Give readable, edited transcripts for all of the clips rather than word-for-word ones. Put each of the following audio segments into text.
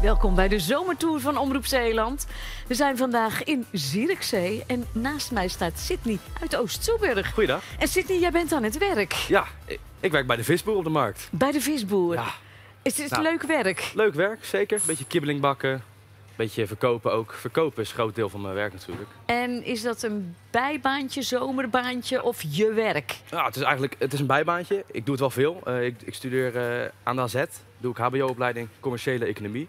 Welkom bij de zomertour van Omroep Zeeland. We zijn vandaag in Zierikzee en naast mij staat Sydney uit Oost-Soeburg. Goeiedag. En Sydney, jij bent aan het werk. Ja, ik werk bij de visboer op de markt. Bij de visboer. Ja. Is dit leuk werk? Leuk werk, zeker. Beetje kibbeling bakken, beetje verkopen ook. Verkopen is een groot deel van mijn werk natuurlijk. En is dat een bijbaantje, zomerbaantje of je werk? Ja, het is een bijbaantje. Ik doe het wel veel. Ik studeer aan de AZ. Doe ik hbo-opleiding commerciële economie.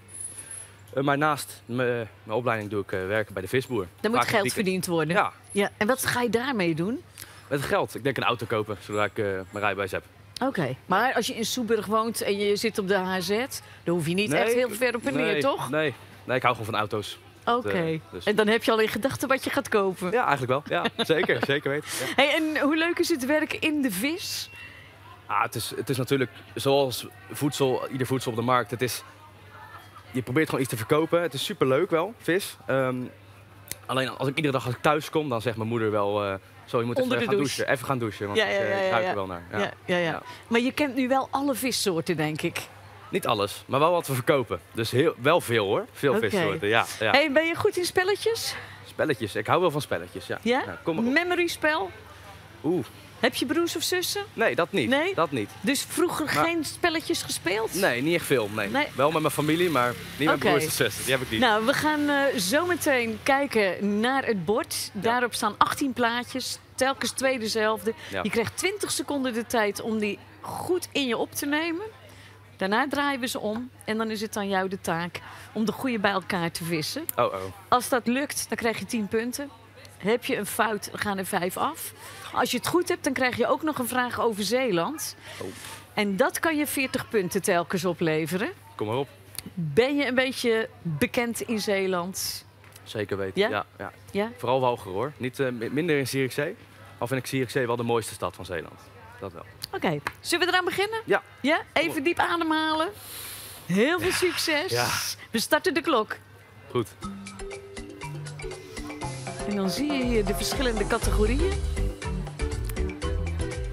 Maar naast mijn opleiding doe ik werken bij de visboer. Er moet geld verdiend worden. Ja. Ja. En wat ga je daarmee doen? Met het geld. Ik denk een auto kopen, zodra ik mijn rijbewijs heb. Oké, maar als je in Soeburg woont en je zit op de HZ, dan hoef je niet echt heel ver op en neer, toch? Nee, ik hou gewoon van auto's. Oké, Dus. En dan heb je al in gedachten wat je gaat kopen? Ja, eigenlijk wel. Ja, zeker weten. Ja. Hey, en hoe leuk is het werk in de vis? Ah, het is natuurlijk zoals ieder voedsel op de markt. Je probeert gewoon iets te verkopen. Het is superleuk wel, vis. Alleen als ik iedere dag als ik thuis kom, dan zegt mijn moeder wel... Zo, je moet even gaan douchen. Even gaan douchen, want ik ruik er wel naar. Ja. Maar je kent nu wel alle vissoorten, denk ik. Niet alles, maar wel wat we verkopen. Dus wel veel hoor. Veel vissoorten, ja. Hey, ben je goed in spelletjes? Spelletjes, ik hou wel van spelletjes, ja. Ja? Kom maar op. Memory spel? Oeh. Heb je broers of zussen? Nee, dat niet. Nee? Dat niet. Dus vroeger geen spelletjes gespeeld? Nee, niet echt veel. Nee. Wel met mijn familie, maar niet met broers en zussen. Die heb ik niet. Nou, we gaan zo meteen kijken naar het bord. Daarop staan 18 plaatjes, telkens 2 dezelfde. Ja. Je krijgt 20 seconden de tijd om die goed in je op te nemen. Daarna draaien we ze om en dan is het aan jou de taak om de goede bij elkaar te vissen. Oh. Als dat lukt, dan krijg je 10 punten. Heb je een fout, dan gaan er 5 af. Als je het goed hebt, dan krijg je ook nog een vraag over Zeeland. Oh. En dat kan je 40 punten telkens opleveren. Kom maar op. Ben je een beetje bekend in Zeeland? Zeker weten, ja. Vooral Walcheren hoor. Niet, minder in Zierikzee. Al vind ik Zierikzee wel de mooiste stad van Zeeland. Dat wel. Oké, zullen we eraan beginnen? Ja. Ja? Even diep ademhalen. Heel veel succes. Ja. We starten de klok. Goed. En dan zie je hier de verschillende categorieën.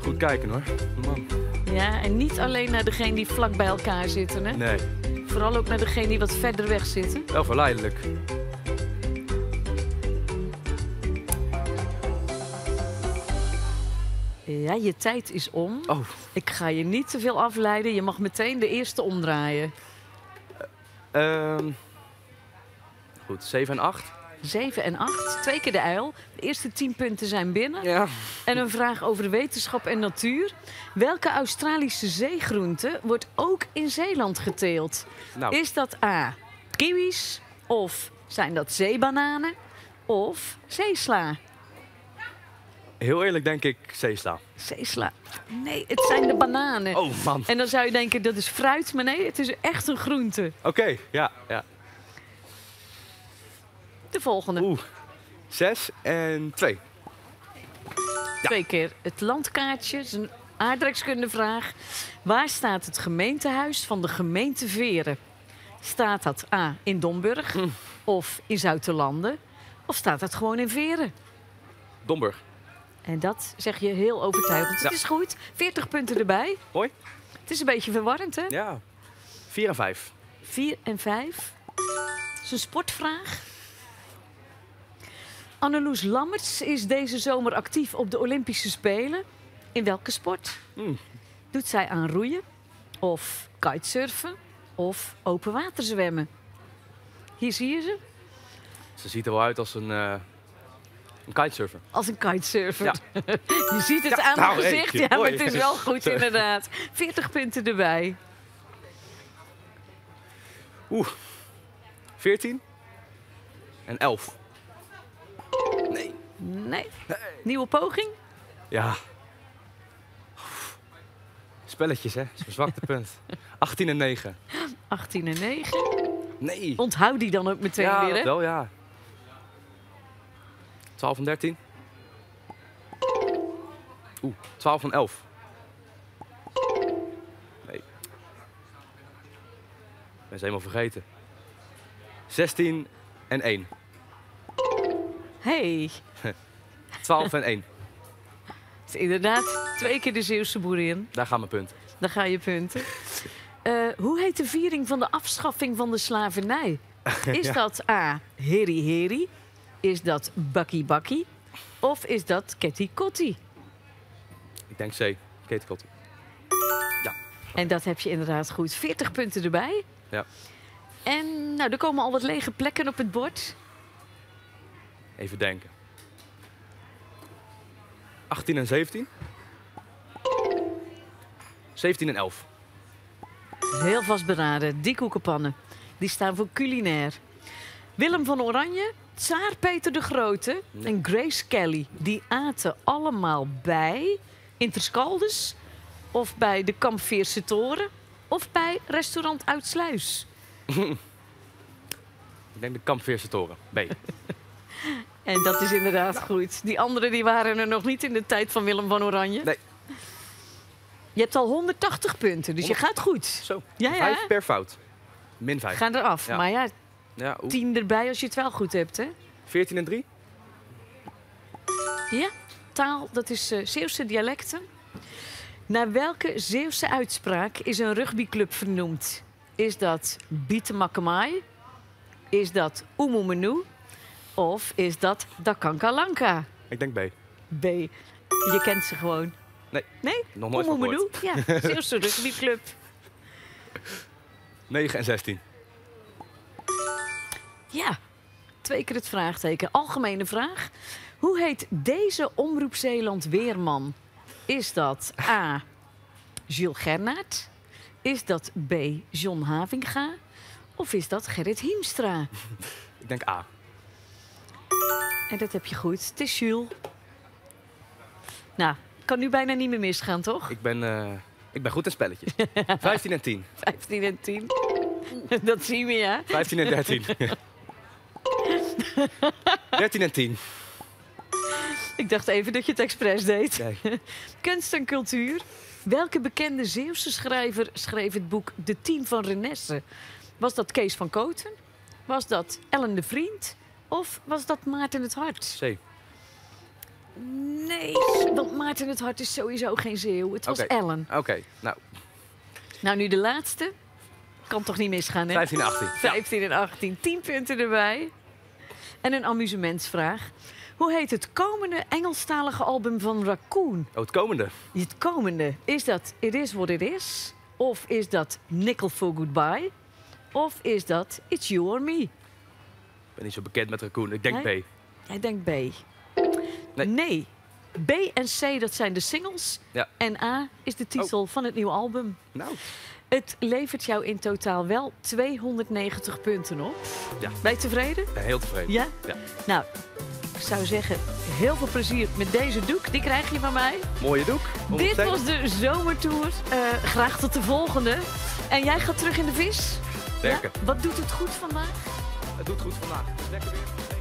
Goed kijken hoor. Man. Ja, en niet alleen naar degene die vlak bij elkaar zitten, hè? Nee. Vooral ook naar degene die wat verder weg zitten. Wel verleidelijk. Ja, je tijd is om. Oh. Ik ga je niet te veel afleiden. Je mag meteen de eerste omdraaien. Goed, 7 en 8. 7 en 8, 2 keer de uil. De eerste 10 punten zijn binnen. Ja. En een vraag over wetenschap en natuur. Welke Australische zeegroente wordt ook in Zeeland geteeld? Nou. Is dat A, kiwis? Of zijn dat zeebananen? Of zeesla? Heel eerlijk denk ik zeesla. Zeesla. Nee, het zijn de bananen. Oh man. En dan zou je denken dat is fruit, maar nee, het is echt een groente. Oké, ja. De volgende. 6 en 2. 2 keer het landkaartje. Dat is een aardrijkskundevraag. Waar staat het gemeentehuis van de gemeente Veren? Staat dat A in Domburg of in Zuiderlanden? Of staat dat gewoon in Veren? Domburg. En dat zeg je heel overtuigend. Het is goed. 40 punten erbij. Mooi. Het is een beetje verwarrend, hè? Ja. 4 en 5. 4 en 5. Dat is een sportvraag. Anneloes Lammerts is deze zomer actief op de Olympische Spelen. In welke sport? Doet zij aan roeien, of kitesurfen, of open water zwemmen? Hier zie je ze. Ze ziet er wel uit als een kitesurfer. Als een kitesurfer. Ja. Je ziet het aan nou, mijn gezicht, hey, ja, maar mooi. het is wel goed inderdaad. 40 punten erbij. 14 en 11. Nee. Nieuwe poging? Ja. Spelletjes, hè? Zo'n zwakte punt. 18 en 9. 18 en 9. Nee. Onthoud die dan ook meteen weer, hè? Ja, wel, ja. 12 en 13. 12 en 11. Nee. Ik ben ze helemaal vergeten. 16 en 1. Hey. 12 en 1. Het is inderdaad 2 keer de Zeeuwse boerin. Daar gaan mijn punten. Dan ga je punten. Hoe heet de viering van de afschaffing van de slavernij? Is Ja. dat A, Heri Heri? Is dat Bakkie Bakkie? Of is dat Ketty Kotti? Ik denk C. Kate Kotti. En dat heb je inderdaad goed. 40 punten erbij. Ja. En nou, er komen al wat lege plekken op het bord. Even denken. 18 en 17. 17 en 11. Heel vastberaden. Die koekenpannen. Die staan voor culinair. Willem van Oranje, Tsaar Peter de Grote en Grace Kelly. Die aten allemaal bij Interscaldes of bij de Kampveerse Toren of bij restaurant Uitsluis. Ik denk de Kampveerse Toren. B. En dat is inderdaad goed. Die anderen die waren er nog niet in de tijd van Willem van Oranje. Nee. Je hebt al 180 punten, dus je gaat goed. Zo. Ja, ja. 5 per fout. Min 5. Ga eraf. Ja. Maar ja, Ja, 10 erbij als je het wel goed hebt, hè? 14 en 3. Ja, taal, dat is Zeeuwse dialecten. Naar welke Zeeuwse uitspraak is een rugbyclub vernoemd? Is dat Bietemakkemaai? Is dat Oemoemenu? Of is dat Dakankalanka? Ik denk B. B. Je kent ze gewoon. Nee. Nee? Nog nooit van Oemoemenu? gehoord. Ja, Zeeuwse rugbyclub. 9 en 16. Ja, 2 keer het vraagteken. Algemene vraag. Hoe heet deze Omroep Zeeland weerman? Is dat A. Jules Gernaert? Is dat B. John Havinga? Of is dat Gerrit Hiemstra? Ik denk A. En dat heb je goed. Het is Jules. Nou, kan nu bijna niet meer misgaan, toch? Ik ben goed in spelletjes. 15 en 10. 15 en 10. Dat zien we, ja. 15 en 13. 13 en 10. Ik dacht even dat je het expres deed. Nee. Kunst en cultuur. Welke bekende Zeeuwse schrijver schreef het boek De 10 van Renesse? Was dat Kees van Kooten? Was dat Ellen de Vriend? Of was dat Maarten het Hart? C. Nee, want Maarten het Hart is sowieso geen Zeeuw. Het was Oké. Ellen. Oké, nou, Nou, nu de laatste. Kan toch niet misgaan, hè? 15 en 18. 15 en 18. 10 punten erbij. En een amusementsvraag. Hoe heet het komende Engelstalige album van Raccoon? Oh, het komende. Het komende. Is dat It Is What It Is? Of is dat Nickel for Goodbye? Of is dat It's You or Me? Ik ben niet zo bekend met Raccoon. Ik denk Nee? B. Jij denkt B. Nee. Nee. B en C, dat zijn de singles. Ja. En A is de titel van het nieuwe album. Nou, Het levert jou in totaal wel 290 punten op. Ja. Ben je tevreden? ik ben heel tevreden. Ja? Ja. Nou, ik zou zeggen, heel veel plezier met deze doek. Die krijg je van mij. Mooie doek. Dit was de zomertour. Graag tot de volgende. En jij gaat terug in de vis? Werken. Ja? Wat doet het goed vandaag? Het doet goed vandaag. Het is lekker weer.